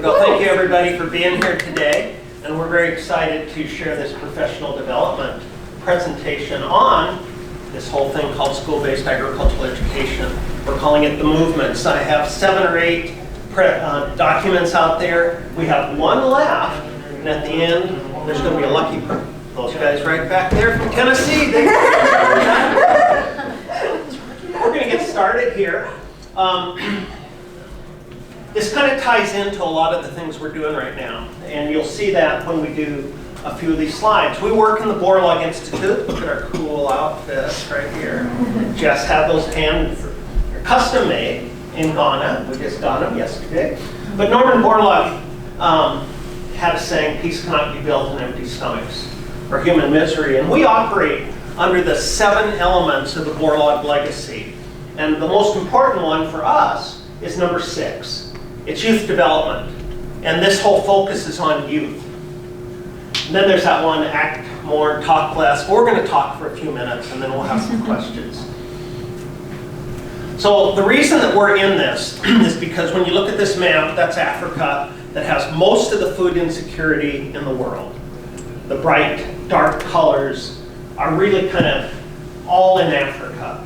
Well, thank you everybody for being here today, and we're very excited to share this professional development presentation on this whole thing called school-based agricultural education. We're calling it the movements. I have 7 or 8 documents out there. We have one left, and at the end, there's going to be a lucky person. Those guys right back there from Tennessee. We're going to get started here. This kind of ties into a lot of the things we're doing right now, and you'll see that when we do a few of these slides. We work in the Borlaug Institute. Look at our cool outfits right here. Jess had those custom made in Ghana. We just got them yesterday. But Norman Borlaug had a saying, "Peace cannot be built on empty stomachs," or human misery. And we operate under the 7 elements of the Borlaug legacy. And the most important one for us is number 6. It's youth development. And this whole focus is on youth. And then there's that one, act more, talk less. We're going to talk for a few minutes and then we'll have some questions. So the reason that we're in this is because when you look at this map, that's Africa, that has most of the food insecurity in the world. The bright, dark colors are really kind of all in Africa.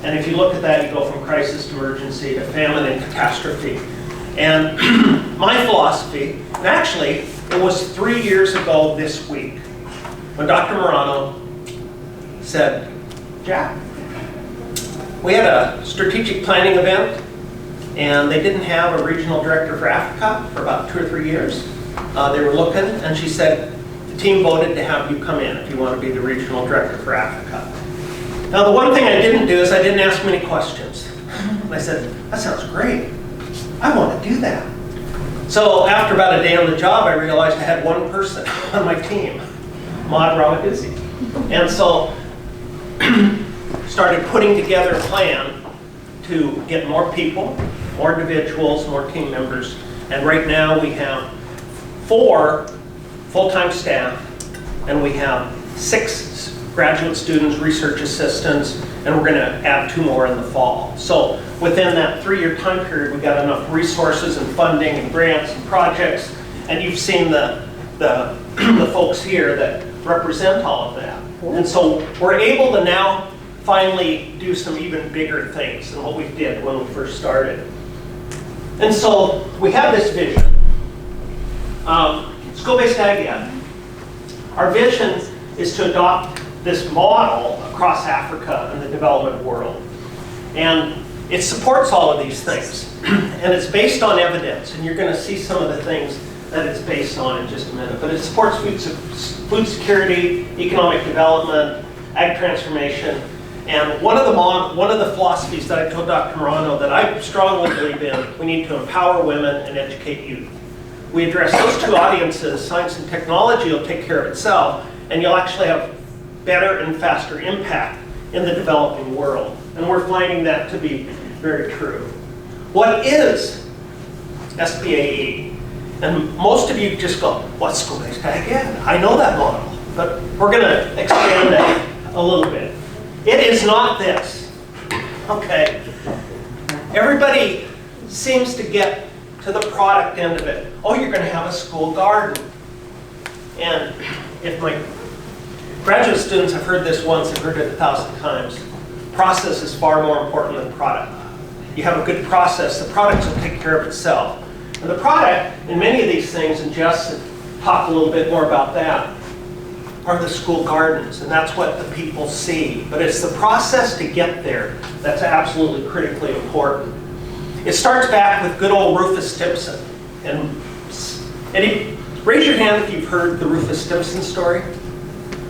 And if you look at that, you go from crisis to emergency to famine and catastrophe. And my philosophy, and actually it was 3 years ago this week, when Dr. Morano said, "Jack, we had a strategic planning event and they didn't have a regional director for Africa for about 2 or 3 years. They were looking, and she said, the team voted to have you come in if you want to be the regional director for Africa." Now the one thing I didn't do is I didn't ask many questions. And I said, "That sounds great. I want to do that." So after about a day on the job, I realized I had one person on my team, Maud Ramadizzi. And so started putting together a plan to get more people, more individuals, more team members. And right now we have 4 full-time staff, and we have 6 graduate students, research assistants, and we're going to add 2 more in the fall. So within that 3-year time period, we got enough resources and funding and grants and projects, and you've seen the folks here that represent all of that. And so we're able to now finally do some even bigger things than what we did when we first started. And so we have this vision. School-based Ag Ed. Our vision is to adopt this model across Africa and the development world. And it supports all of these things. And it's based on evidence. And you're going to see some of the things that it's based on in just a minute. But it supports food security, economic development, ag transformation. And one of the philosophies that I told Dr. Morano that I strongly believe in, we need to empower women and educate youth. We address those 2 audiences, science and technology will take care of itself, and you'll actually have better and faster impact in the developing world. And we're finding that to be very true. What is SBAE? And most of you just go, "What's school-based ag ed? I know that model." But we're going to expand that a little bit. It is not this. Okay. Everybody seems to get to the product end of it. Oh, you're going to have a school garden. And if my graduate students have heard this once, I've heard it 1,000 times. Process is far more important than product. You have a good process, the product will take care of itself. And the product, in many of these things, and Jess talked a little bit more about that, are the school gardens, and that's what the people see. But it's the process to get there that's absolutely critically important. It starts back with good old Rufus Stimson. And raise your hand if you've heard the Rufus Stimson story.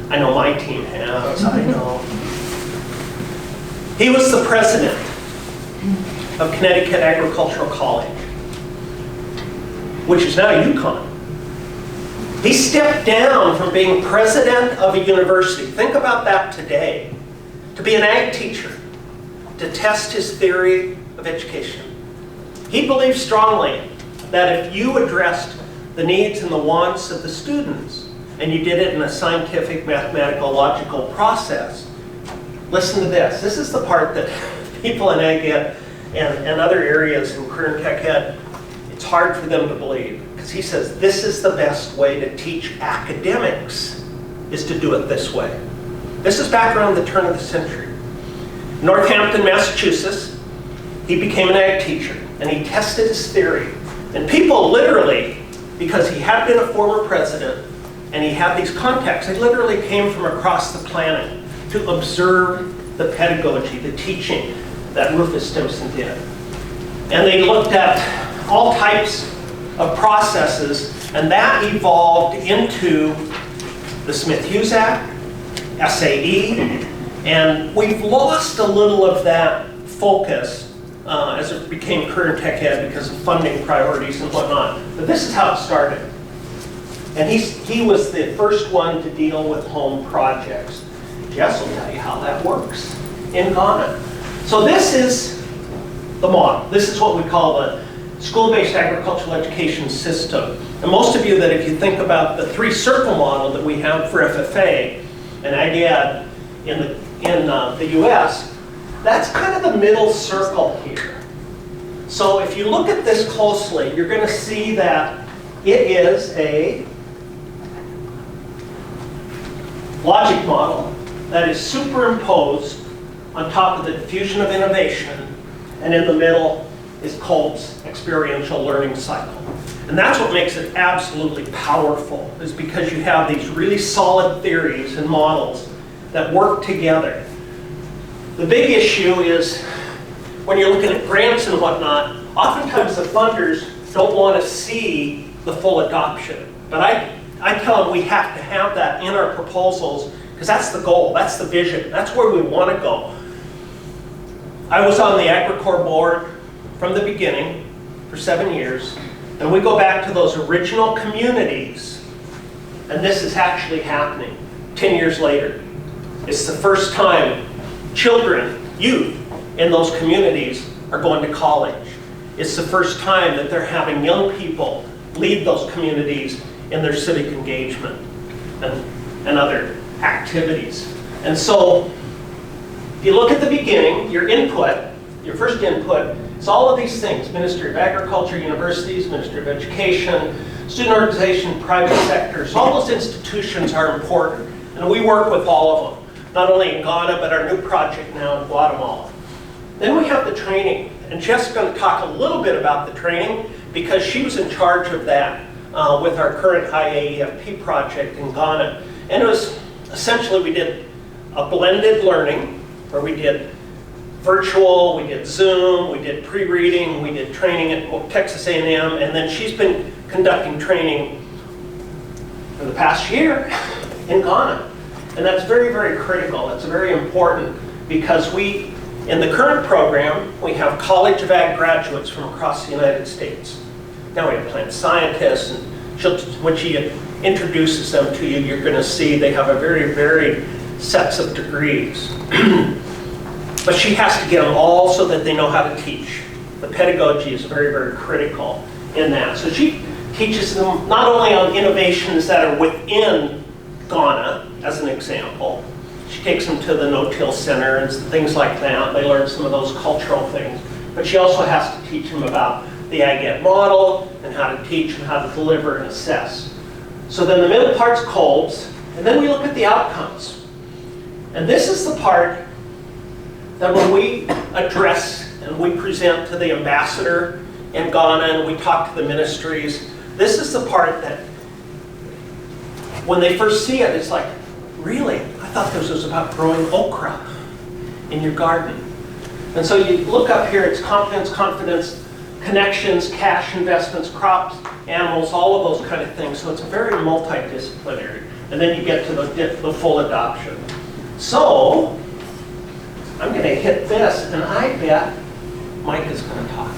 I know my team has, I know. He was the president of Connecticut Agricultural College, which is now UConn. He stepped down from being president of a university. Think about that today. To be an ag teacher, to test his theory of education. He believed strongly that if you addressed the needs and the wants of the students, and you did it in a scientific, mathematical, logical process. Listen to this. This is the part that people in Ag Ed and other areas in career and tech ed, it's hard for them to believe, because he says this is the best way to teach academics, is to do it this way. This is back around the turn of the century. Northampton, Massachusetts, he became an ag teacher, and he tested his theory. And people literally, because he had been a former president, and he had these contacts, they literally came from across the planet to observe the pedagogy, the teaching that Rufus Stimson did. And they looked at all types of processes, and that evolved into the Smith-Hughes Act, SAE, and we've lost a little of that focus as it became career tech ed because of funding priorities and whatnot. But this is how it started. And he was the first one to deal with home projects. Jess will tell you how that works in Ghana. So this is the model. This is what we call the school-based agricultural education system. And most of you that if you think about the three-circle model that we have for FFA and Ag-Ed in the US, that's kind of the middle circle here. So if you look at this closely, you're going to see that it is a logic model that is superimposed on top of the diffusion of innovation, and in the middle is Kolb's experiential learning cycle. And that's what makes it absolutely powerful, is because you have these really solid theories and models that work together. The big issue is when you're looking at grants and whatnot, oftentimes the funders don't want to see the full adoption. But I tell them we have to have that in our proposals, because that's the goal, that's the vision, that's where we want to go. I was on the AgriCorps board from the beginning for 7 years, and we go back to those original communities, and this is actually happening 10 years later. It's the first time children, youth in those communities are going to college. It's the first time that they're having young people lead those communities in their civic engagement and other activities. And so, if you look at the beginning, your input, your first input, is all of these things: Ministry of Agriculture, universities, Ministry of Education, student organization, private sectors. All those institutions are important, and we work with all of them. Not only in Ghana, but our new project now in Guatemala. Then we have the training, and Jess is going to talk a little bit about the training because she was in charge of that with our current IAEFP project in Ghana. And it was essentially, we did a blended learning where we did virtual, we did Zoom, we did pre-reading, we did training at Texas A&M, and then she's been conducting training for the past year in Ghana. And that's very, very critical. It's very important because we, in the current program, we have College of Ag graduates from across the United States. Now we have plant scientists, and when she introduces them to you, you're going to see they have a very varied sets of degrees. But she has to get them all so that they know how to teach. The pedagogy is very, very critical in that. So she teaches them not only on innovations that are within Ghana, as an example. She takes them to the no-till center and things like that. They learn some of those cultural things. But she also has to teach them about the Ag-Ed model and how to teach and how to deliver and assess. So then the middle part's Kolb's, and then we look at the outcomes. And this is the part that when we address and we present to the ambassador in Ghana and we talk to the ministries, this is the part that when they first see it, it's like, really? I thought this was about growing okra in your garden. And so you look up here, it's competence, confidence, connections, cash, investments, crops, animals, all of those kind of things. So it's very multidisciplinary. And then you get to the full adoption. So I'm going to hit this, and I bet Meikah's going to talk.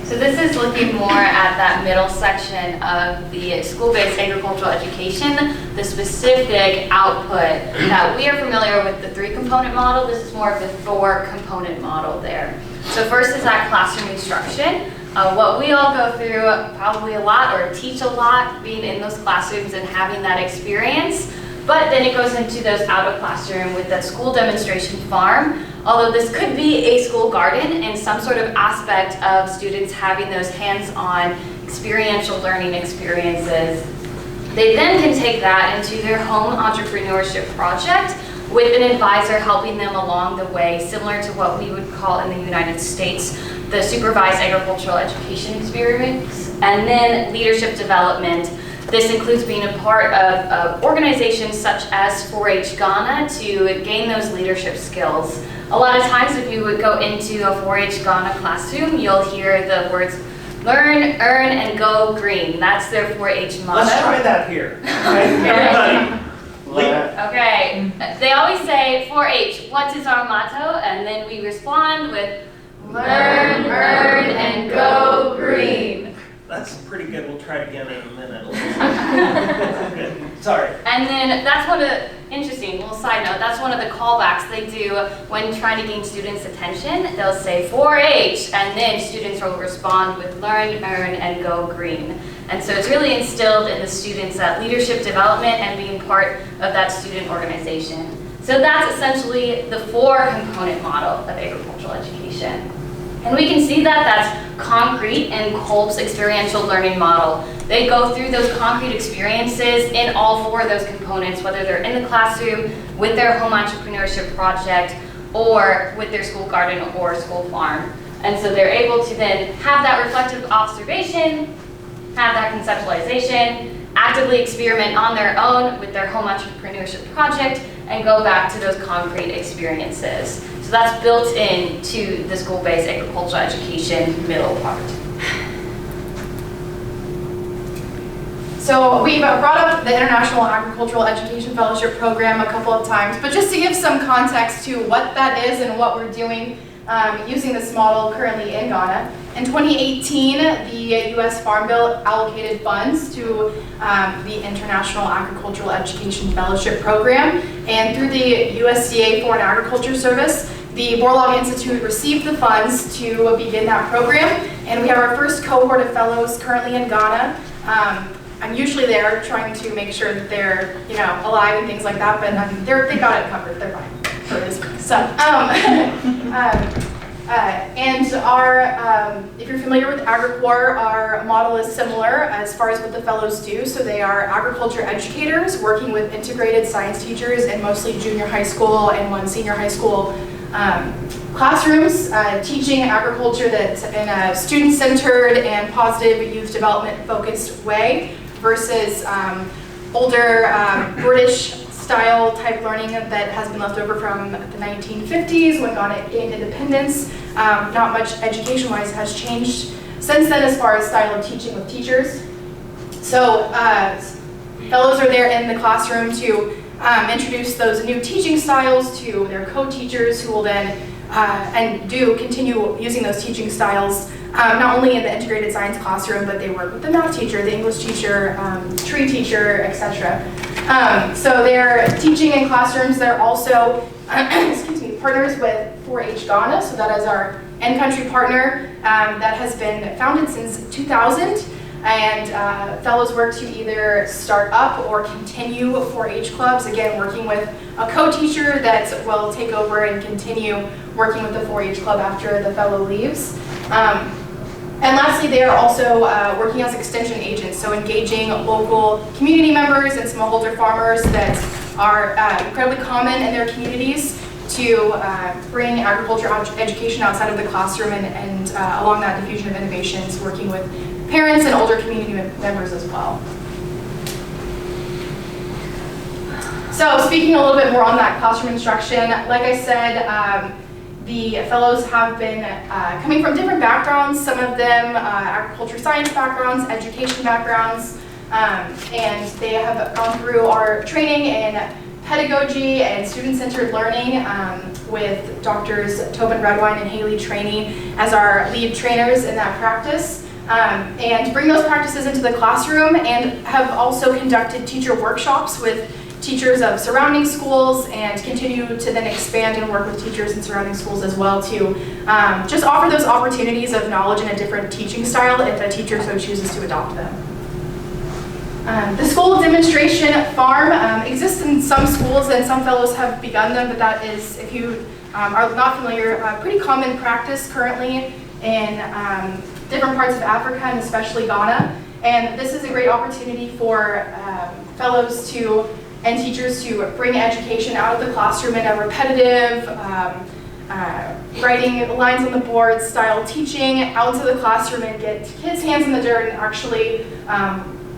So this is looking more at that middle section of the school-based agricultural education, the specific output that we are familiar with the 3-component model. This is more of the 4-component model there. So first is that classroom instruction. What we all go through probably a lot or teach a lot being in those classrooms and having that experience. But then it goes into those out of classroom with that school demonstration farm Although this could be a school garden and some sort of aspect of students having those hands-on experiential learning experiences, they then can take that into their home entrepreneurship project with an advisor helping them along the way, similar to what we would call in the United States the supervised agricultural education experience. And then leadership development. This includes being a part of organizations such as 4-H Ghana to gain those leadership skills. A lot of times if you would go into a 4-H Ghana classroom, you'll hear the words learn, earn, and go green. That's their 4-H motto. Let's try that here. Okay, everybody. Okay, they always say 4-H, what is our motto? And then we respond with learn, earn, and go green. That's pretty good. We'll try it again in a minute. Sorry. And then that's one of the, interesting little side note, that's one of the callbacks they do when trying to gain students' attention. They'll say 4-H, and then students will respond with learn, earn, and go green. And so it's really instilled in the students that leadership development and being part of that student organization. So that's essentially the 4-component model of agricultural education. And we can see that that's concrete in Kolb's experiential learning model. They go through those concrete experiences in all 4 of those components, whether they're in the classroom, with their home entrepreneurship project, or with their school garden or school farm. And so they're able to then have that reflective observation, have that conceptualization, actively experiment on their own with their home entrepreneurship project, and go back to those concrete experiences. So that's built into the school-based agricultural education middle part. So we've brought up the International Agricultural Education Fellowship Program a couple of times, but just to give some context to what that is and what we're doing using this model currently in Ghana. In 2018, the U.S. Farm Bill allocated funds to the International Agricultural Education Fellowship Program, and through the USDA Foreign Agriculture Service, the Borlaug Institute received the funds to begin that program, and we have our first cohort of fellows currently in Ghana. I'm usually there trying to make sure that they're, alive and things like that, but they got it covered. They're fine for this week. So, and our, if you're familiar with AgriCorps, our model is similar as far as what the fellows do. So they are agriculture educators working with integrated science teachers in mostly junior high school and 1 senior high school classrooms, teaching agriculture that's in a student-centered and positive youth development-focused way versus older British-style type learning that has been left over from the 1950s when Ghana gained independence. Not much education-wise has changed since then as far as style of teaching with teachers. So fellows are there in the classroom to introduce those new teaching styles to their co-teachers, who will then and do continue using those teaching styles not only in the integrated science classroom, but they work with the math teacher, the English teacher, tree teacher, etc. So they're teaching in classrooms. They're also excuse me, partners with 4-H Ghana, so that is our in-country partner that has been founded since 2000. And fellows work to either start up or continue 4-H clubs, again working with a co-teacher that will take over and continue working with the 4-H club after the fellow leaves. And lastly, they are also working as extension agents, so engaging local community members and smallholder farmers that are incredibly common in their communities to bring agriculture education outside of the classroom and along that diffusion of innovations, working with parents and older community members as well. So speaking a little bit more on that classroom instruction, like I said, the fellows have been coming from different backgrounds, some of them agriculture science backgrounds, education backgrounds, and they have gone through our training in pedagogy and student-centered learning with Drs. Tobin Redwine and Haley Traini as our lead trainers in that practice. And bring those practices into the classroom, and have also conducted teacher workshops with teachers of surrounding schools, and continue to then expand and work with teachers in surrounding schools as well to just offer those opportunities of knowledge in a different teaching style if a teacher so chooses to adopt them. The school demonstration farm exists in some schools, and some fellows have begun them, but that is, if you are not familiar, pretty common practice currently in different parts of Africa and especially Ghana. And this is a great opportunity for fellows and teachers to bring education out of the classroom in a repetitive, writing lines on the board style teaching out into the classroom and get kids' hands in the dirt and actually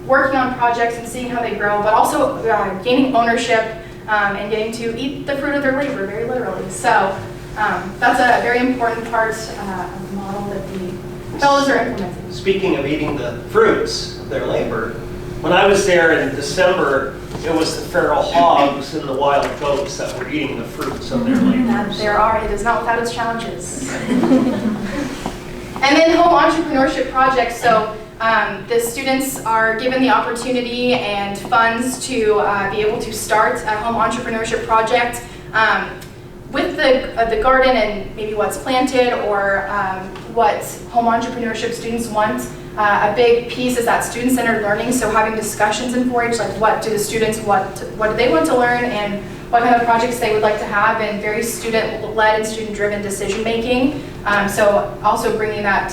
working on projects and seeing how they grow, but also gaining ownership and getting to eat the fruit of their labor, very literally. So that's a very important part of the model that the fellows are implementing. Speaking of eating the fruits of their labor, when I was there in December, it was the feral hogs and the wild goats that were eating the fruits of their labor. It is not without its challenges. And then home entrepreneurship projects. So the students are given the opportunity and funds to be able to start a home entrepreneurship project with the garden and maybe what's planted or what home entrepreneurship students want. A big piece is that student-centered learning, so having discussions in 4-H, like what do the students, what do they want to learn and what kind of projects they would like to have, and very student-led and student-driven decision-making. So also bringing that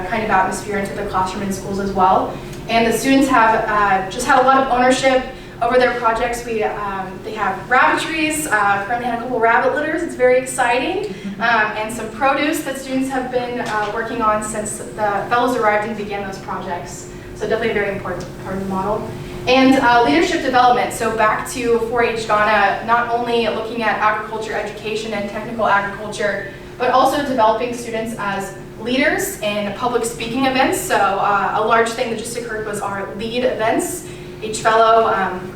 kind of atmosphere into the classroom and schools as well. And the students have just had a lot of ownership over their projects. They have rabbitries, currently had a couple rabbit litters, it's very exciting, and some produce that students have been working on since the fellows arrived and began those projects. So definitely a very important part of the model. And leadership development, so back to 4-H Ghana, not only looking at agriculture education and technical agriculture, but also developing students as leaders in public speaking events. So a large thing that just occurred was our LEAD events. Each fellow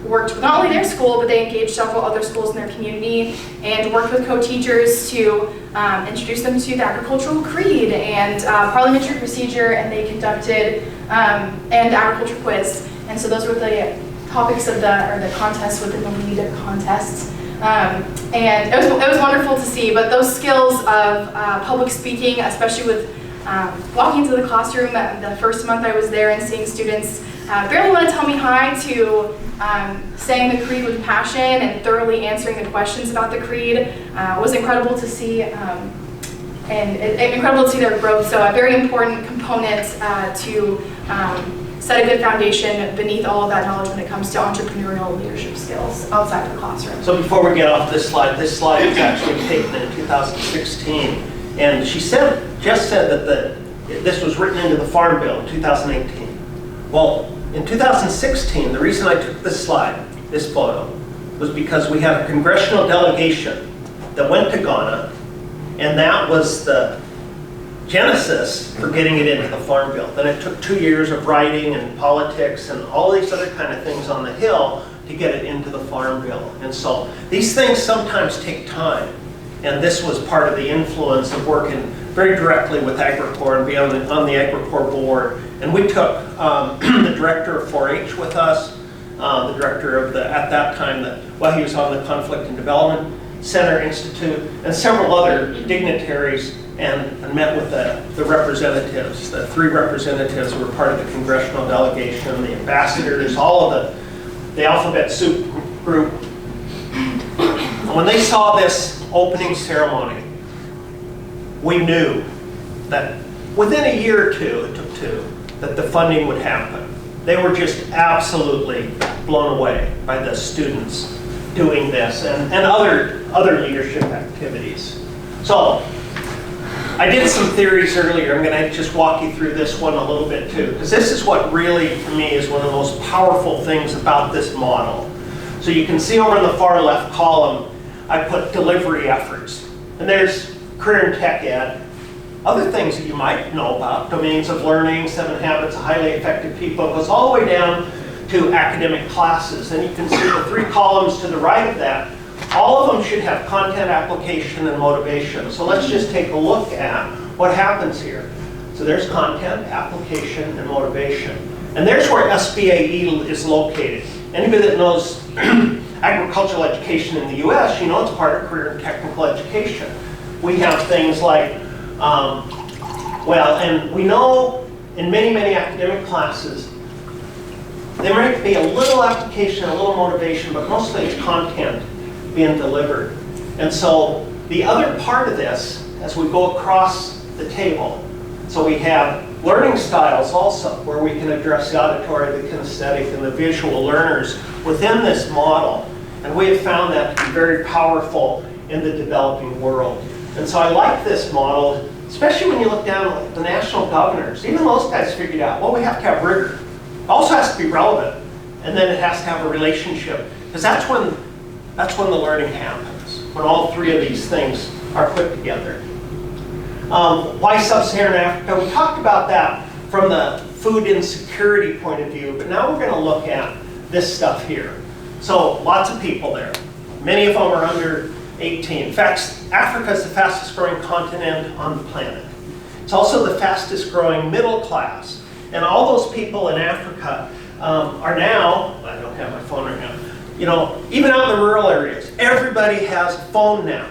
worked with not only their school, but they engaged several other schools in their community and worked with co-teachers to introduce them to the agricultural creed and parliamentary procedure, and they conducted an agriculture quiz. And so those were the topics of the contests within the LEAD contests. And it was wonderful to see, but those skills of public speaking, especially with walking into the classroom the first month I was there and seeing students barely want to tell me hi to saying the creed with passion and thoroughly answering the questions about the creed was incredible to see, and incredible to see their growth. So a very important component to set a good foundation beneath all of that knowledge when it comes to entrepreneurial leadership skills outside the classroom. So before we get off this slide was actually taken in 2016, and she just said that this was written into the Farm Bill in 2018. Well, in 2016, the reason I took this slide, this photo, was because we had a congressional delegation that went to Ghana, and that was the genesis for getting it into the Farm Bill. Then it took 2 years of writing and politics and all these other kind of things on the Hill to get it into the Farm Bill. And so these things sometimes take time, and this was part of the influence of working very directly with AgriCorps and being on the AgriCorps board. And we took the director of 4-H with us, the director of at that time, he was on the Conflict and Development Center Institute, and several other dignitaries, and met with the representatives. The 3 representatives were part of the congressional delegation, the ambassadors, all of the alphabet soup group. And when they saw this opening ceremony, we knew that within a year or two, it took 2, that the funding would happen. They were just absolutely blown away by the students doing this and other leadership activities. So I did some theories earlier. I'm going to just walk you through this one a little bit too, because this is what really, for me, is one of the most powerful things about this model. So you can see over in the far left column, I put delivery efforts. And there's career and tech ed. Other things that you might know about, domains of learning, 7 habits of highly effective people, it goes all the way down to academic classes. And you can see the 3 columns to the right of that. All of them should have content, application, and motivation. So let's just take a look at what happens here. So there's content, application, and motivation. And there's where SBAE is located. Anybody that knows agricultural education in the US, you know it's part of career and technical education. We have things like, and we know in many, many academic classes, there might be a little application, a little motivation, but mostly it's content being delivered. And so The other part of this, as we go across the table, so we have learning styles also, where we can address the auditory, the kinesthetic, and the visual learners within this model. And we have found that to be very powerful in the developing world. And so I like this model, especially when you look down at the national governors. Even those guys figured out, well, we have to have rigor. It also has to be relevant. And then it has to have a relationship. Because that's when the learning happens, when all three of these things are put together. Why Sub-Saharan Africa? We talked about that from the food insecurity point of view, but now we're going to look at this stuff here. So lots of people there. Many of them are under 18. In fact, Africa is the fastest growing continent on the planet. It's also the fastest growing middle class. And all those people in Africa are now, I don't have my phone right now, you know, even out in the rural areas, everybody has a phone now.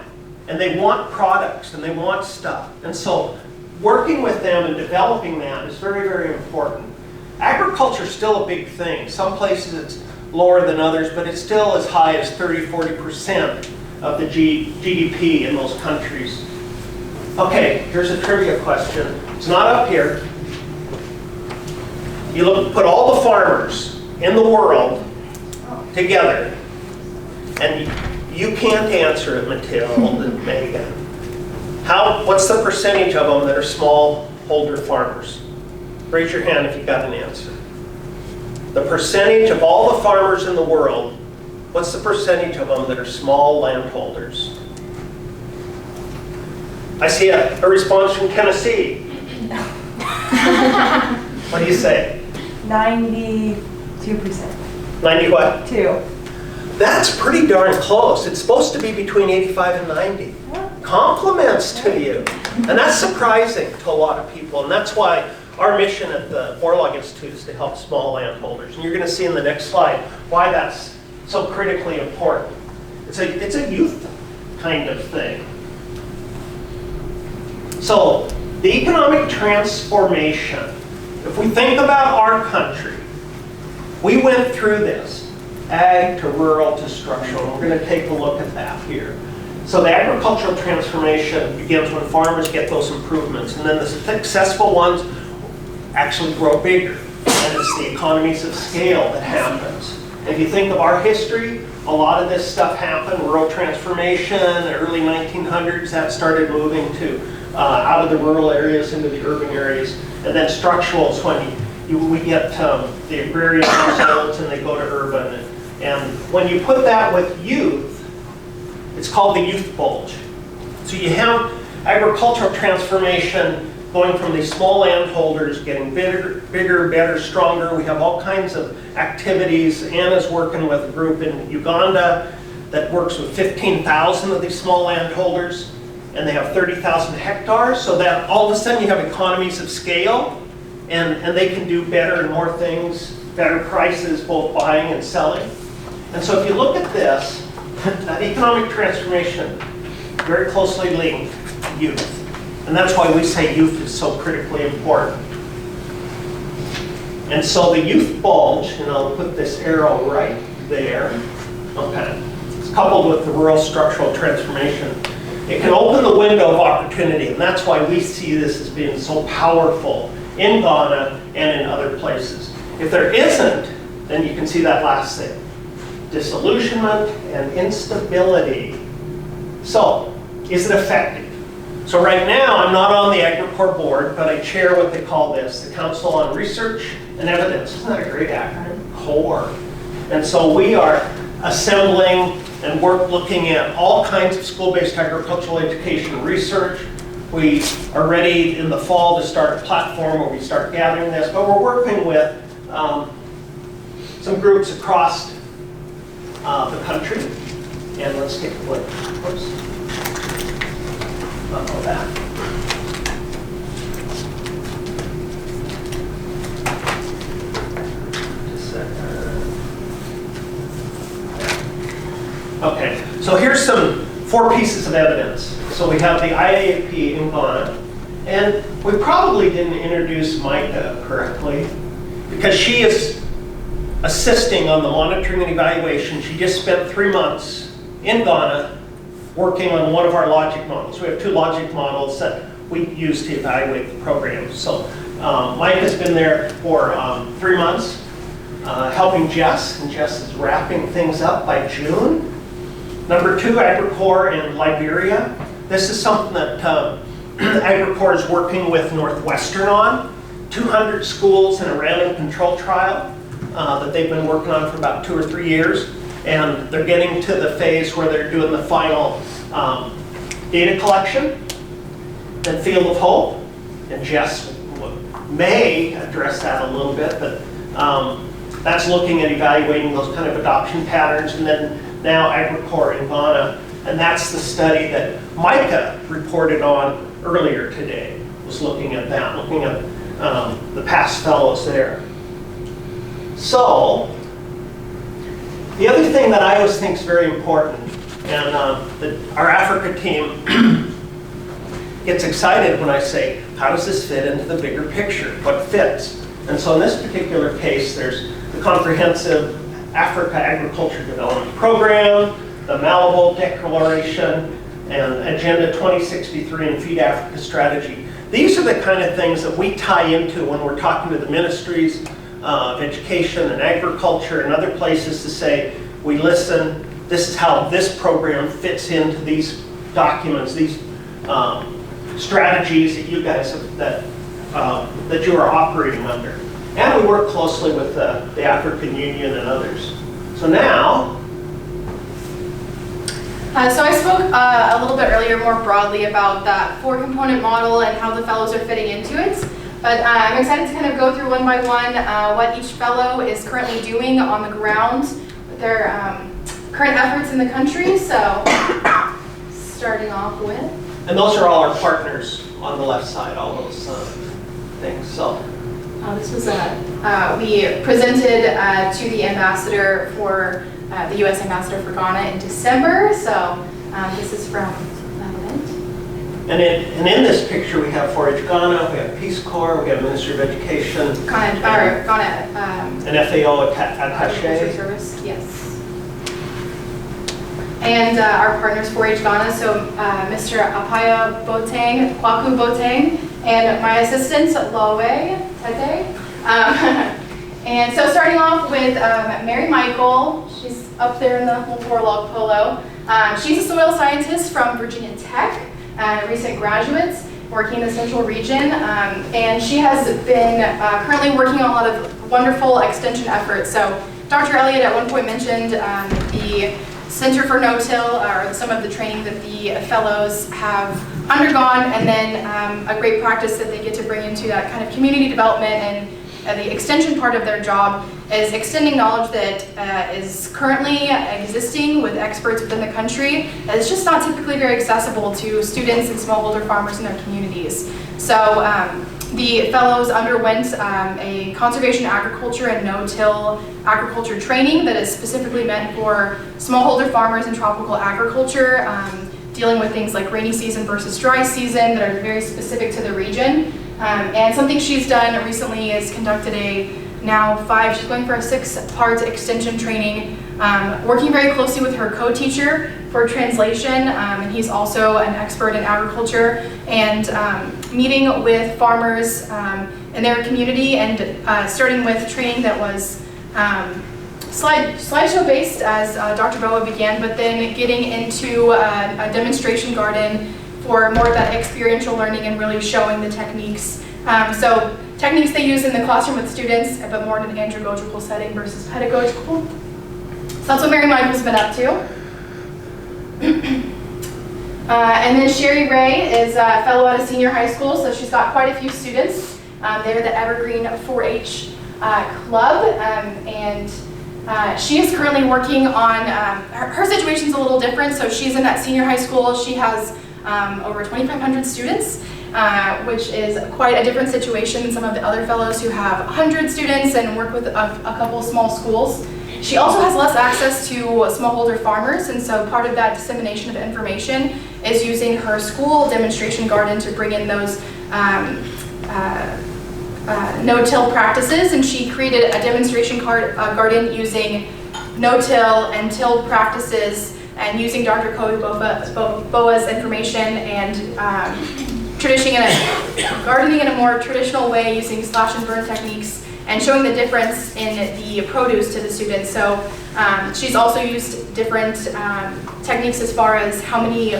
And they want products and they want stuff. And so working with them and developing that is very, very important. Agriculture is still a big thing. Some places it's lower than others, but it's still as high as 30–40% of the GDP in those countries. Okay, here's a trivia question. It's not up here. You put all the farmers in the world together, and you can't answer it, Matilda and Meikah. What's the percentage of them that are smallholder farmers? Raise your hand if you got an answer. The percentage of all the farmers in the world, what's the percentage of them that are small landholders? I see a response from Tennessee. What do you say? 92%. 90 what? 2. That's pretty darn close. It's supposed to be between 85 and 90. Compliments to you. And that's surprising to a lot of people. And that's why our mission at the Borlaug Institute is to help small landholders. And you're going to see in the next slide why that's so critically important. It's a youth kind of thing. So the economic transformation, if we think about our country, we went through this, ag to rural to structural. We're going to take a look at that here. So the agricultural transformation begins when farmers get those improvements, and then the successful ones actually grow bigger. And it's the economies of scale that happens. If you think of our history, a lot of this stuff happened. Rural transformation, the early 1900s, that started moving to out of the rural areas into the urban areas. And then structural is when we get the agrarian households and they go to urban. And when you put that with youth, it's called the youth bulge. So you have agricultural transformation going from these small landholders, getting bigger, better, stronger. We have all kinds of activities. Anna's working with a group in Uganda that works with 15,000 of these small landholders, and they have 30,000 hectares, so that all of a sudden you have economies of scale, and they can do better and more things, better prices, both buying and selling. And so if you look at this, that economic transformation very closely linked to youth. And that's why we say youth is so critically important. And so the youth bulge, and I'll put this arrow right there, okay, it's coupled with the rural structural transformation. It can open the window of opportunity, and that's why we see this as being so powerful in Ghana and in other places. If there isn't, then you can see that last thing, disillusionment and instability. So, is it effective? So right now, I'm not on the AgriCorps board, but I chair what they call this, the Council on Research and Evidence. Isn't that a great acronym? CORE. And so we are assembling and looking at all kinds of school-based agricultural education research. We are ready in the fall to start a platform where we start gathering this, but we're working with some groups across the country. And let's take a look. Whoops. Uh-oh, that. Just a second. Okay, so here's 4 pieces of evidence. So we have the IAP in Ghana, and we probably didn't introduce Meikah correctly because she is assisting on the monitoring and evaluation. She just spent 3 months in Ghana working on one of our logic models. We have 2 logic models that we use to evaluate the program. So Mike has been there for 3 months, helping Jess, and Jess is wrapping things up by June. Number 2, AgriCorps in Liberia. This is something that AgriCorps is working with Northwestern on. 200 schools in a random control trial that they've been working on for about 2 or 3 years. And they're getting to the phase where they're doing the final data collection and Field of Hope. And Jess may address that a little bit, but that's looking at evaluating those kind of adoption patterns. And then now AgriCorps in Ghana, and that's the study that Meikah reported on earlier today, was looking at that, looking at the past fellows there. So, the other thing that I always think is very important, and our Africa team gets excited when I say, how does this fit into the bigger picture? What fits? And so in this particular case, there's the Comprehensive Africa Agriculture Development Program, the Malabo Declaration, and Agenda 2063 and Feed Africa Strategy. These are the kind of things that we tie into when we're talking to the ministries of education and agriculture and other places to say, we listen, this is how this program fits into these documents, these strategies that you guys have, that you are operating under. And we work closely with the African Union and others. So now, so I spoke a little bit earlier more broadly about that 4-component model and how the fellows are fitting into it. But I'm excited to kind of go through one by one what each fellow is currently doing on the ground with their current efforts in the country. So starting off with. And those are all our partners on the left side, all those things. So. This was we presented to the ambassador for the U.S. ambassador for Ghana in December. So this is from that event. And in this picture, we have 4-H Ghana, we have Peace Corps, we have Ministry of Education, Ghana, an FAO attaché. Service, yes. And our partners 4-H Ghana, so Mr. Apaya Botang, Kwaku Botang, and my assistant, Lowe Tete. And so starting off with Mary Michael, she's up there in the whole Borlaug polo. She's a soil scientist from Virginia Tech, recent graduates working in the central region. And she has been currently working on a lot of wonderful extension efforts. So Dr. Elliott at one point mentioned the Center for No-Till, or some of the training that the fellows have undergone, and then a great practice that they get to bring into that kind of community development and the extension part of their job is extending knowledge that is currently existing with experts within the country that is just not typically very accessible to students and smallholder farmers in their communities. So the fellows underwent a conservation agriculture and no-till agriculture training that is specifically meant for smallholder farmers in tropical agriculture, dealing with things like rainy season versus dry season that are very specific to the region. And something she's done recently is conducted she's going for a 6-part extension training, working very closely with her co-teacher for translation, and he's also an expert in agriculture, and meeting with farmers in their community, and starting with training that was slideshow based, as Dr. Boa began, but then getting into a demonstration garden for more of that experiential learning and really showing the techniques. So techniques they use in the classroom with students, but more in an andragogical setting versus pedagogical. So that's what Mary Michael's been up to. And then Sherry Ray is a fellow at a senior high school, so she's got quite a few students. They're the Evergreen 4-H club, and she is currently working on, her situation's a little different, so she's in that senior high school. She has over 2,500 students, which is quite a different situation than some of the other fellows who have 100 students and work with a couple small schools. She also has less access to smallholder farmers, and so part of that dissemination of information is using her school demonstration garden to bring in those no-till practices, and she created a demonstration garden using no-till and till practices and using Dr. Boa's information and gardening in a more traditional way using slash and burn techniques and showing the difference in the produce to the students. So she's also used different techniques as far as how many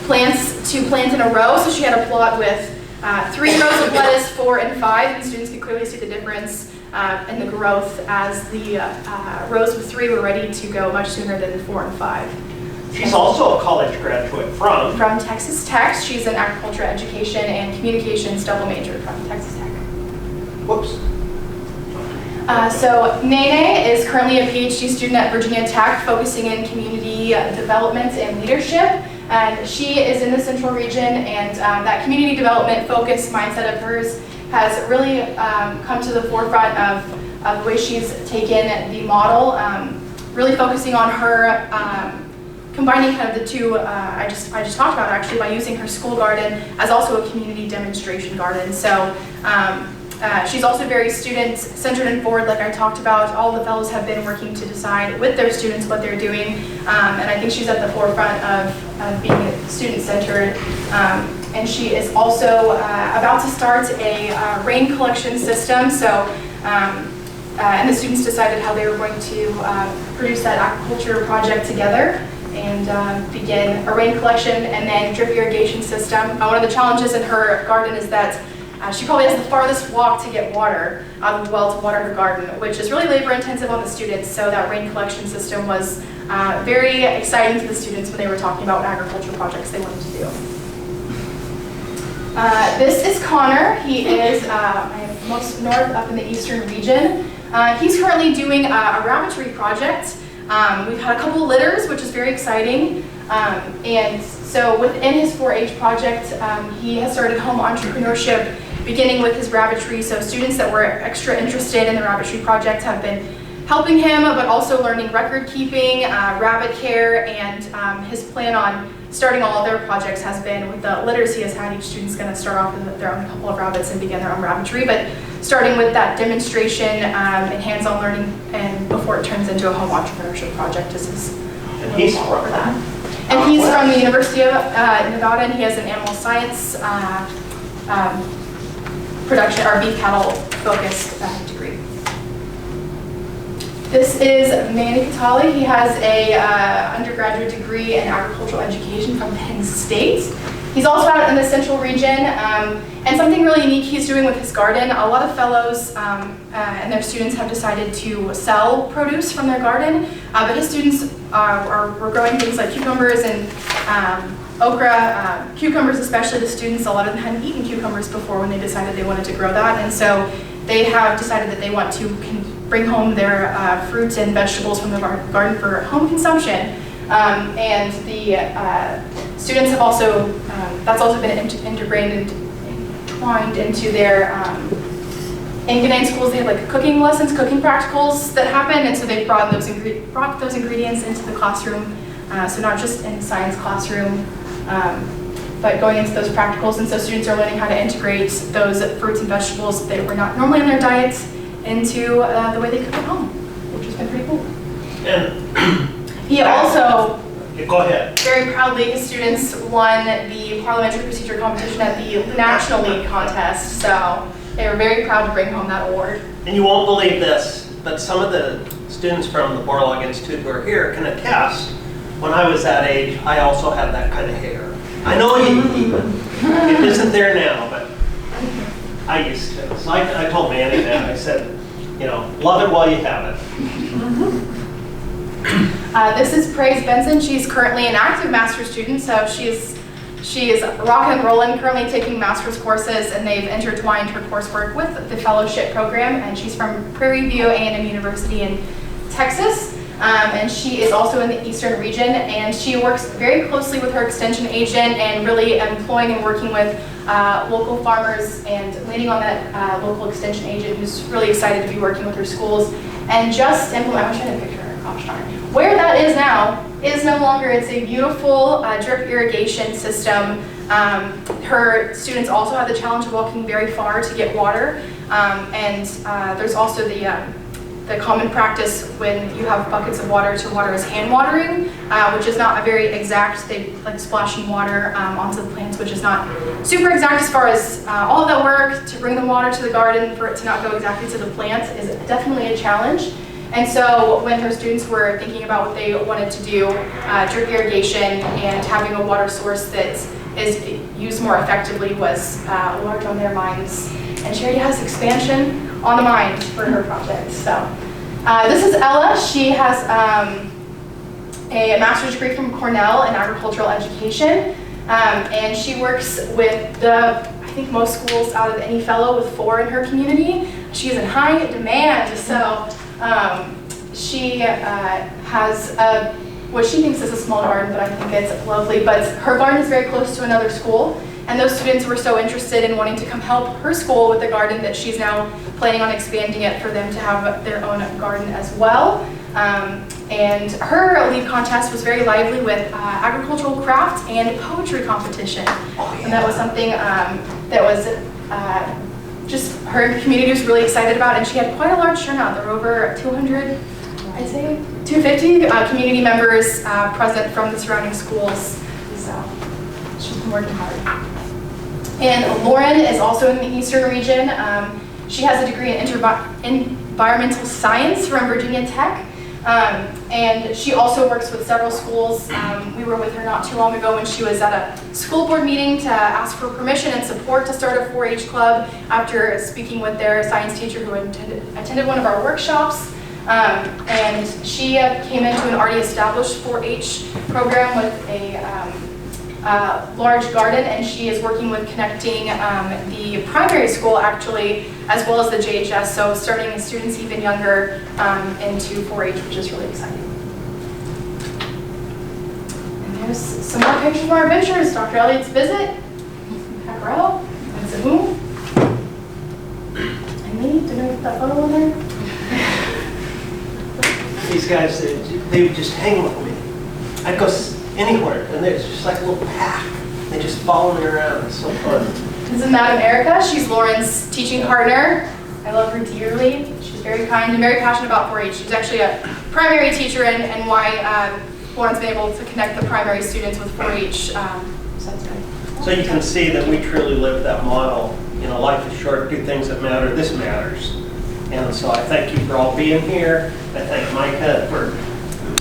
plants to plant in a row. So she had a plot with 3 rows of lettuce, 4 and 5, and students could clearly see the difference in the growth as the rows with 3 were ready to go much sooner than 4 and 5. She's also a college graduate from Texas Tech. She's an agriculture education and communications double major from Texas Tech. Whoops. So Nene is currently a PhD student at Virginia Tech, focusing in community development and leadership. And she is in the Central region, and that community development focused mindset of hers has really come to the forefront of the way she's taken the model, really focusing on her combining kind of the two I just talked about actually by using her school garden as also a community demonstration garden. So she's also very student-centered and forward, like I talked about. All the fellows have been working to decide with their students what they're doing, and I think she's at the forefront of being student-centered. And she is also about to start a rain collection system. So, and the students decided how they were going to produce that aquaculture project together and begin a rain collection and then drip irrigation system. One of the challenges in her garden is that she probably has the farthest walk to get water out of the well to water her garden, which is really labor intensive on the students. So that rain collection system was very exciting to the students when they were talking about what agriculture projects they wanted to do. This is Connor. He is most north up in the eastern region. He's currently doing a rabbitry project. We've had a couple of litters, which is very exciting. And so within his 4-H project, he has started home entrepreneurship, beginning with his rabbitry. So students that were extra interested in the rabbitry project have been helping him, but also learning record keeping, rabbit care, and his plan on starting all of their projects has been with the litters he has had. Each student's going to start off with their own couple of rabbits and begin their own rabbitry, but starting with that demonstration and hands-on learning, and before it turns into a home entrepreneurship project is his. And he's from that. And he's from the University of Nevada, and he has an animal science production or beef cattle focused degree. This is Manny Catalin. He has a undergraduate degree in agricultural education from Penn State. He's also out in the Central region, and something really unique he's doing with his garden. A lot of fellows and their students have decided to sell produce from their garden, but his students were growing things like cucumbers and okra, cucumbers especially. The students, a lot of them hadn't eaten cucumbers before when they decided they wanted to grow that, and so they have decided that they want to bring home their fruits and vegetables from the garden for home consumption. And the students have also, that's also been entwined into their, in McKnight schools they have like cooking lessons, cooking practicals that happen, and so they've brought those ingredients into the classroom, so not just in the science classroom, but going into those practicals, and so students are learning how to integrate those fruits and vegetables that were not normally in their diets into the way they cook at home, which has been pretty cool. And he also, go ahead. Very proudly, his students won the parliamentary procedure competition at the National League contest, so they were very proud to bring home that award. And you won't believe this, but some of the students from the Borlaug Institute who are here can attest, when I was that age, I also had that kind of hair. I know it isn't there now, but I used to. So I told Manny that. I said, you know, love it while you have it. This is Praise Benson. She's currently an active master's student, so she is rocking and rolling, currently taking master's courses, and they've intertwined her coursework with the fellowship program, and she's from Prairie View A&M University in Texas, and she is also in the Eastern region, and she works very closely with her extension agent and really employing and working with local farmers and leading on that local extension agent who's really excited to be working with her schools and just implement, I wish I had a picture. Where that is now is no longer, it's a beautiful drip irrigation system. Her students also have the challenge of walking very far to get water. And there's also the the common practice when you have buckets of water to water is hand watering, which is not a very exact, they like splashing water onto the plants, which is not super exact as far as all of that work to bring the water to the garden for it to not go exactly to the plants is definitely a challenge. And so when her students were thinking about what they wanted to do, drip irrigation and having a water source that is used more effectively was large on their minds. And she already has expansion on the mind for her project. So this is Ella. She has a master's degree from Cornell in agricultural education. And she works with I think most schools out of any fellow with 4 in her community. She is in high demand. So she has what she thinks is a small garden, but I think it's lovely. But her garden is very close to another school. And those students were so interested in wanting to come help her school with the garden that she's now planning on expanding it for them to have their own garden as well. And her lead contest was very lively with agricultural craft and poetry competition. And that was something that was just her community was really excited about, and she had quite a large turnout. There were over 200, I'd say 250 community members present from the surrounding schools. So she's been working hard. And Lauren is also in the Eastern region. She has a degree in environmental science from Virginia Tech. And she also works with several schools. We were with her not too long ago when she was at a school board meeting to ask for permission and support to start a 4-H club after speaking with their science teacher who attended one of our workshops. And she came into an already established 4-H program with a large garden, and she is working with connecting the primary school actually, as well as the JHS, so starting students even younger into 4-H, which is really exciting. And there's some more pictures from our adventures. Dr. Elliott's visit, back row, and Zaboom. And me, did I put that photo in there? These guys, they would just hang with me. I'd go anywhere, and there's just like a little pack. They just follow me around. It's so fun. This is Madam Erica. She's Lauren's teaching partner. I love her dearly. She's very kind and very passionate about 4-H. She's actually a primary teacher, and why Lauren's been able to connect the primary students with 4-H. So that's good. So you can see that we truly live that model. You know, life is short, do things that matter. This matters. And so I thank you for all being here. I thank Meikah for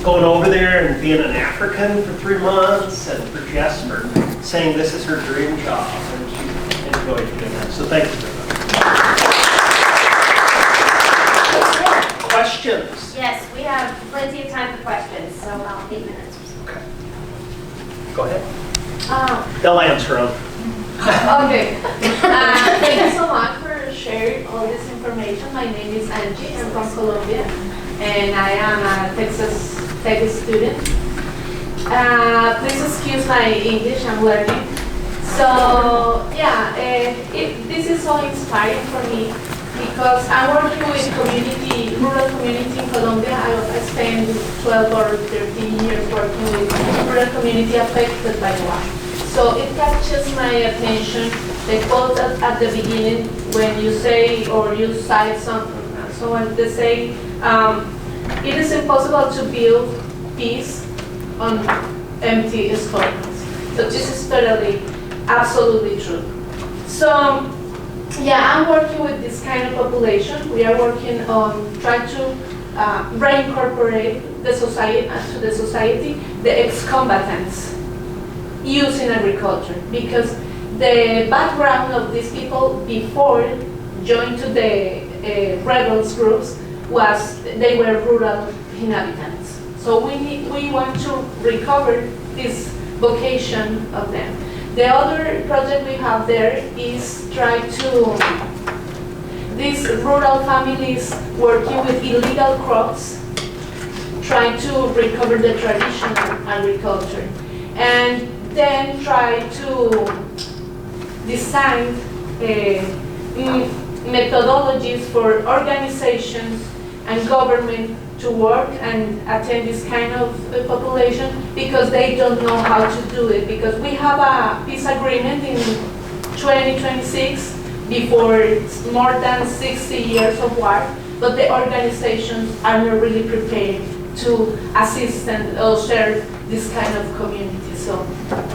going over there and being an African for 3 months, and for Jess for saying this is her dream job, and she enjoyed doing that. So thank you very much. Questions? Yes, we have plenty of time for questions, so 8 minutes or so. Okay. Go ahead. They'll answer them. Okay. Thank you so much for sharing all this information. My name is Angie. I'm from Colombia, and I am a Texas Tech student. Please excuse my English, I'm learning. So yeah, this is so inspiring for me because I'm working with rural community in Colombia. I spent 12 or 13 years working with rural community affected by war. So it catches my attention, the quote at the beginning when you say or you cite something. So when they say, it is impossible to build peace on empty stomachs. So this is totally, absolutely true. So yeah, I'm working with this kind of population. We are working on trying to reincorporate the society, the ex-combatants using agriculture, because the background of these people before joining to the rebels groups was they were rural inhabitants. So we want to recover this vocation of them. The other project we have there is try to these rural families working with illegal crops, trying to recover the traditional agriculture, and then try to design methodologies for organizations and government to work and attend this kind of population, because they don't know how to do it. Because we have a peace agreement in 2026 before more than 60 years of war, but the organizations are not really prepared to assist and share this kind of community. So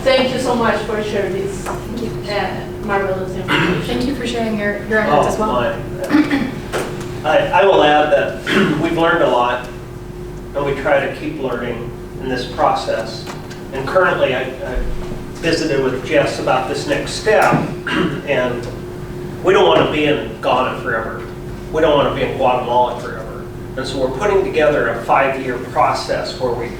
thank you so much for sharing this marvelous information. Thank you for sharing your efforts as well. I will add that we've learned a lot, and we try to keep learning in this process. And currently, I visited with Jess about this next step, and we don't want to be in Ghana forever. We don't want to be in Guatemala forever. And so we're putting together a 5-year process where we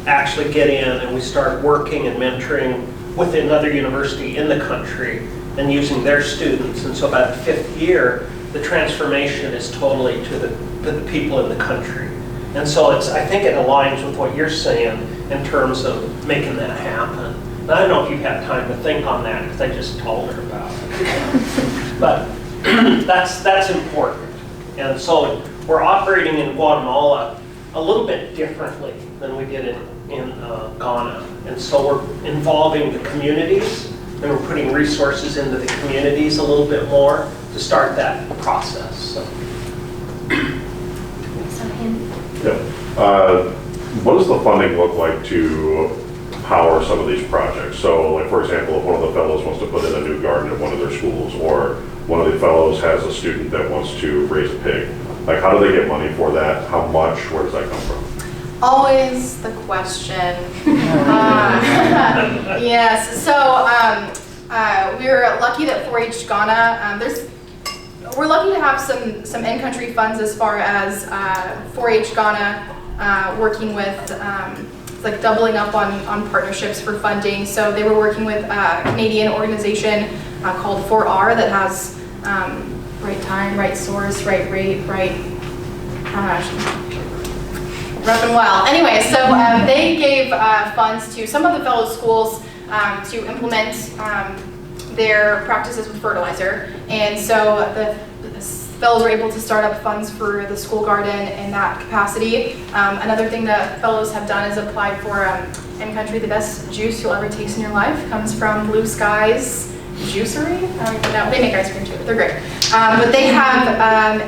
actually get in and we start working and mentoring with another university in the country and using their students. And so by the 5th year, the transformation is totally to the people in the country. And so I think it aligns with what you're saying in terms of making that happen. And I don't know if you've had time to think on that because I just told her about it. But that's important. And so we're operating in Guatemala a little bit differently than we did in Ghana. And so we're involving the communities, and we're putting resources into the communities a little bit more to start that process. So. Yeah. What does the funding look like to power some of these projects? So, like for example, if one of the fellows wants to put in a new garden at one of their schools, or one of the fellows has a student that wants to raise a pig, like how do they get money for that? How much? Where does that come from? Always the question. Yes, so we're lucky that 4-H Ghana, we're lucky to have some in-country funds as far as 4-H Ghana working with like doubling up on partnerships for funding. So they were working with a Canadian organization called 4R that has right time, right source, right rate, right, rough and well. Anyway, so they gave funds to some of the fellow schools to implement their practices with fertilizer. And so the fellows were able to start up funds for the school garden in that capacity. Another thing that fellows have done is applied for in country, the best juice you'll ever taste in your life comes from Blue Skies Juicery. No, they make ice cream too, they're great. But they have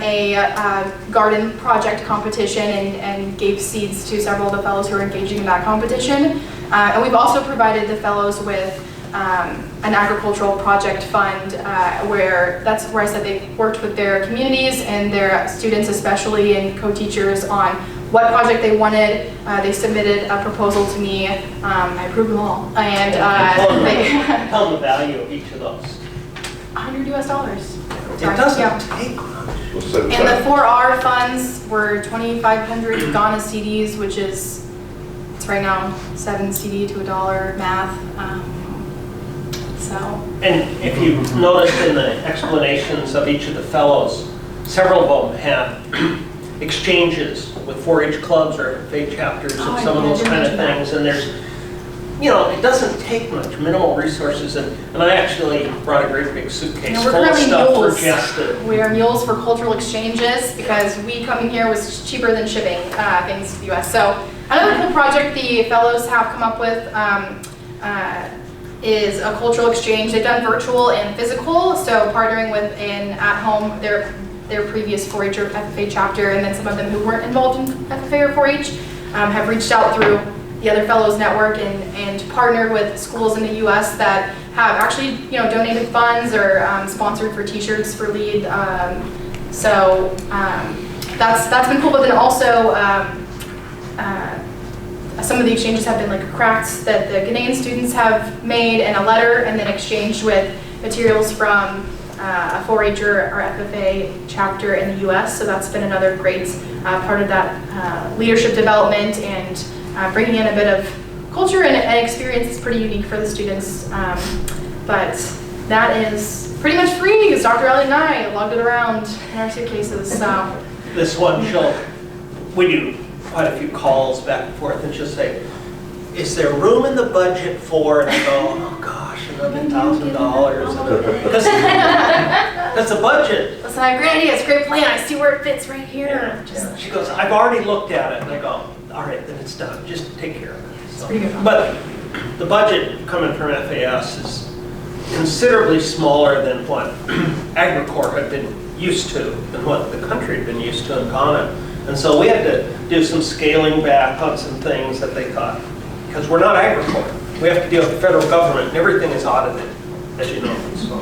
a garden project competition and gave seeds to several of the fellows who are engaging in that competition. And we've also provided the fellows with an agricultural project fund where that's where I said they worked with their communities and their students especially and co-teachers on what project they wanted. They submitted a proposal to me. I approved them all. And tell them the value of each of those. $100 US. It doesn't Yeah. take much. And the 4R funds were 2,500 Ghana CDs, which is, it's right now 7 CD to $1 math. So. And if you noticed in the explanations of each of the fellows, several of them have exchanges with 4-H clubs or FFA chapters and some of those kind of things. And there's, you know, it doesn't take much, minimal resources. And I actually brought a great big suitcase full of stuff for Jess. We are mules for cultural exchanges because we coming here was cheaper than shipping things to the US. So another cool project the fellows have come up with is a cultural exchange. They've done virtual and physical, so partnering with an at-home, their previous 4-H or FFA chapter, and then some of them who weren't involved in FFA or 4-H have reached out through the other fellows network and partnered with schools in the US that have actually, you know, donated funds or sponsored for t-shirts for LEAD. So that's been cool, but then also some of the exchanges have been like crafts that the Ghanaian students have made and a letter and then exchanged with materials from a 4-H or FFA chapter in the US. So that's been another great part of that leadership development and bringing in a bit of culture and experience is pretty unique for the students. But that is pretty much free because Dr. Elliott and I lugged it around in our suitcases. So. This one, we do quite a few calls back and forth, and she'll say, is there room in the budget for, and I go, oh gosh, another $1,000. Because the budget. Listen, I have a great idea, it's a great plan, I see where it fits right here. Yeah. She goes, I've already looked at it, and I go, all right, then it's done, just take care of it. So, pretty good. but the budget coming from FAS considerably smaller than what AgriCorps had been used to and what the country had been used to in Ghana. And so we had to do some scaling back on some things that they thought, because we're not AgriCorps. We have to deal with the federal government and everything is audited, as you know. So.